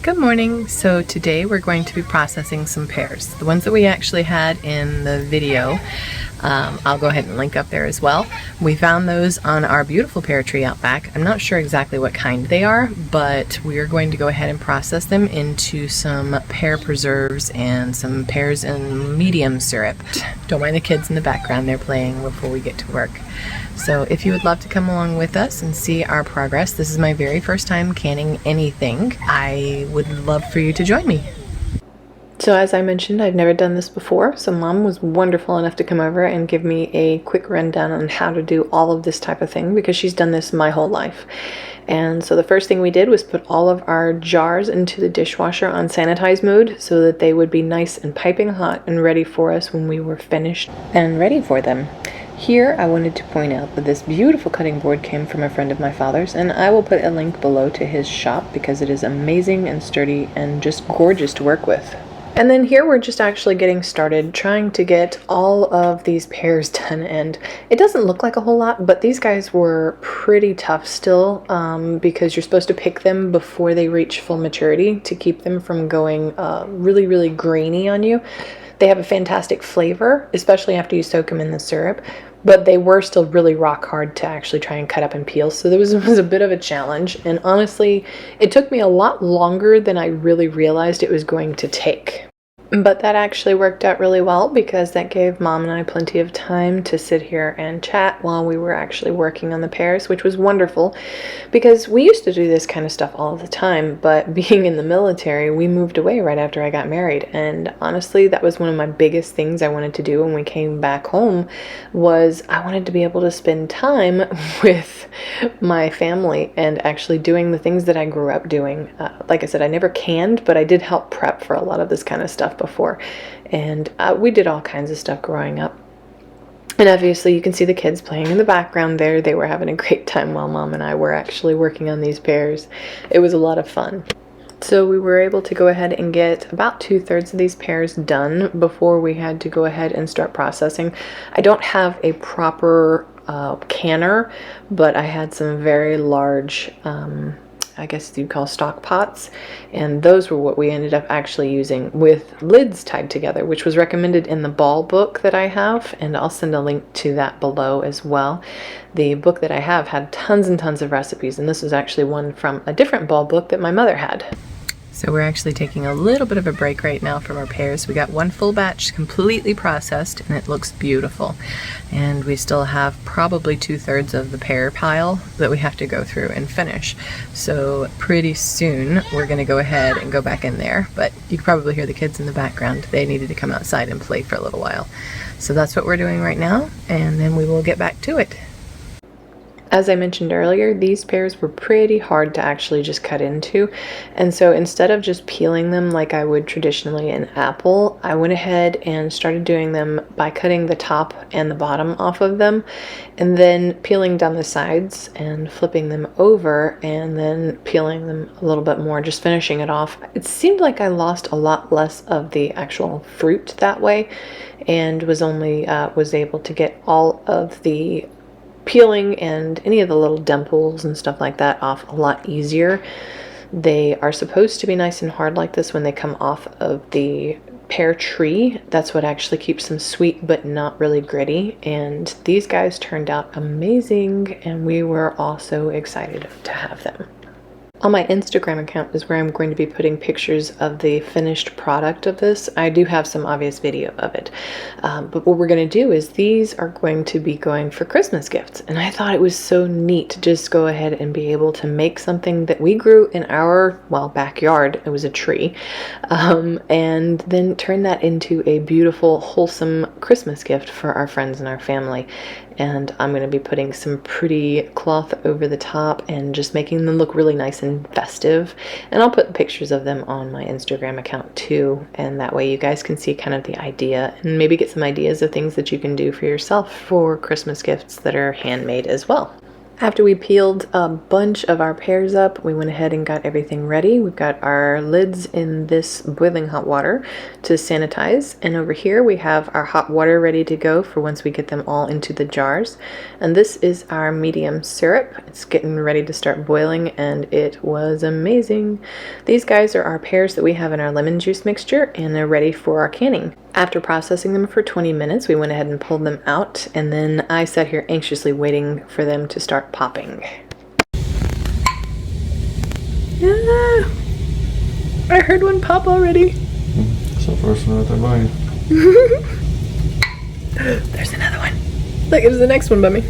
Good morning. So today we're going to be processing some pears. The ones that we actually had in the video, I'll go ahead and link up there as well. We found those on our beautiful pear tree out back. I'm not sure exactly what kind they are, but we are going to go ahead and process them into some pear preserves and some pears in medium syrup. Don't mind the kids in the background, they're playing before we get to work. So if you would love to come along with us and see our progress, this is my very first time canning anything. I would love for you to join me. So as I mentioned, I've never done this before, so Mom was wonderful enough to come over and give me a quick rundown on how to do all of this type of thing because she's done this my whole life. And so the first thing we did was put all of our jars into the dishwasher on sanitize mode so that they would be nice and piping hot and ready for us when we were finished and ready for them. Here, I wanted to point out that this beautiful cutting board came from a friend of my father's, and I will put a link below to his shop because it is amazing and sturdy and just gorgeous to work with. And then here we're just actually getting started trying to get all of these pears done, and it doesn't look like a whole lot, but these guys were pretty tough still because you're supposed to pick them before they reach full maturity to keep them from going really grainy on you. They have a fantastic flavor, especially after you soak them in the syrup, but they were still really rock hard to actually try and cut up and peel, so there was a bit of a challenge, and honestly, it took me a lot longer than I really realized it was going to take. But that actually worked out really well because that gave Mom and I plenty of time to sit here and chat while we were actually working on the pears, which was wonderful because we used to do this kind of stuff all the time, but being in the military, we moved away right after I got married, and honestly, that was one of my biggest things I wanted to do when we came back home was I wanted to be able to spend time with my family and actually doing the things that I grew up doing. Like I said, I never canned, but I did help prep for a lot of this kind of stuff before, and we did all kinds of stuff growing up. And obviously you can see the kids playing in the background there. They were having a great time while Mom and I were actually working on these pears. It was a lot of fun. So we were able to go ahead and get about 2/3 of these pears done before we had to go ahead and start processing. I don't have a proper canner, but I had some very large I guess you'd call stock pots, and those were what we ended up actually using with lids tied together, which was recommended in the ball book that I have, and I'll send a link to that below as well. The book that I have had tons and tons of recipes, and this was actually one from a different ball book that my mother had. So we're actually taking a little bit of a break right now from our pears. We got one full batch completely processed and it looks beautiful. And we still have probably 2/3 of the pear pile that we have to go through and finish. So pretty soon we're gonna go ahead and go back in there, but you can probably hear the kids in the background. They needed to come outside and play for a little while. So that's what we're doing right now, and then we will get back to it. As I mentioned earlier, these pears were pretty hard to actually just cut into, and so instead of just peeling them like I would traditionally an apple, I went ahead and started doing them by cutting the top and the bottom off of them, and then peeling down the sides and flipping them over, and then peeling them a little bit more, just finishing it off. It seemed like I lost a lot less of the actual fruit that way, and was able to get all of the peeling and any of the little dimples and stuff like that off a lot easier. They are supposed to be nice and hard like this when they come off of the pear tree. That's what actually keeps them sweet but not really gritty, and these guys turned out amazing, and we were also excited to have them. On my Instagram account is where I'm going to be putting pictures of the finished product of this. I do have some obvious video of it. But what we're going to do is these are going to be going for Christmas gifts. And I thought it was so neat to just go ahead and be able to make something that we grew in our, well, backyard. It was a tree. And then turn that into a beautiful, wholesome Christmas gift for our friends and our family. And I'm going to be putting some pretty cloth over the top and just making them look really nice and festive. And I'll put pictures of them on my Instagram account too, and that way you guys can see kind of the idea and maybe get some ideas of things that you can do for yourself for Christmas gifts that are handmade as well. After we peeled a bunch of our pears up, we went ahead and got everything ready. We've got our lids in this boiling hot water to sanitize. And over here we have our hot water ready to go for once we get them all into the jars. And this is our medium syrup. It's getting ready to start boiling and it was amazing. These guys are our pears that we have in our lemon juice mixture and they're ready for our canning. After processing them for 20 minutes, we went ahead and pulled them out, and then I sat here anxiously waiting for them to start popping. Ah, I heard one pop already. It's the first one out there by you. There's another one. Look, there's the next one by me.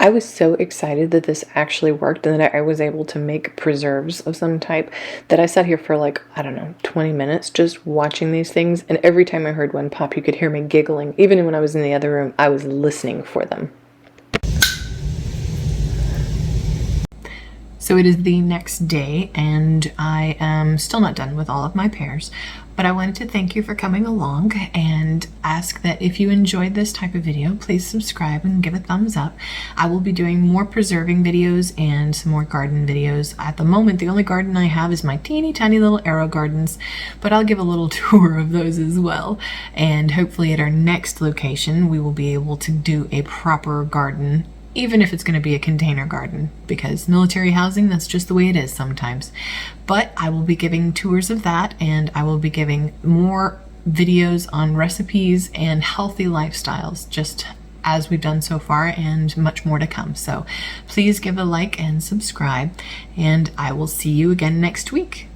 I was so excited that this actually worked and that I was able to make preserves of some type that I sat here for like, I don't know, 20 minutes just watching these things. And every time I heard one pop, you could hear me giggling. Even when I was in the other room, I was listening for them. So it is the next day and I am still not done with all of my pears, but I wanted to thank you for coming along and ask that if you enjoyed this type of video, please subscribe and give a thumbs up. I will be doing more preserving videos and some more garden videos. At the moment, the only garden I have is my teeny tiny little arrow gardens, but I'll give a little tour of those as well. And hopefully at our next location, we will be able to do a proper garden, even if it's going to be a container garden, because military housing, that's just the way it is sometimes. But I will be giving tours of that, and I will be giving more videos on recipes and healthy lifestyles, just as we've done so far, and much more to come. So please give a like and subscribe, and I will see you again next week.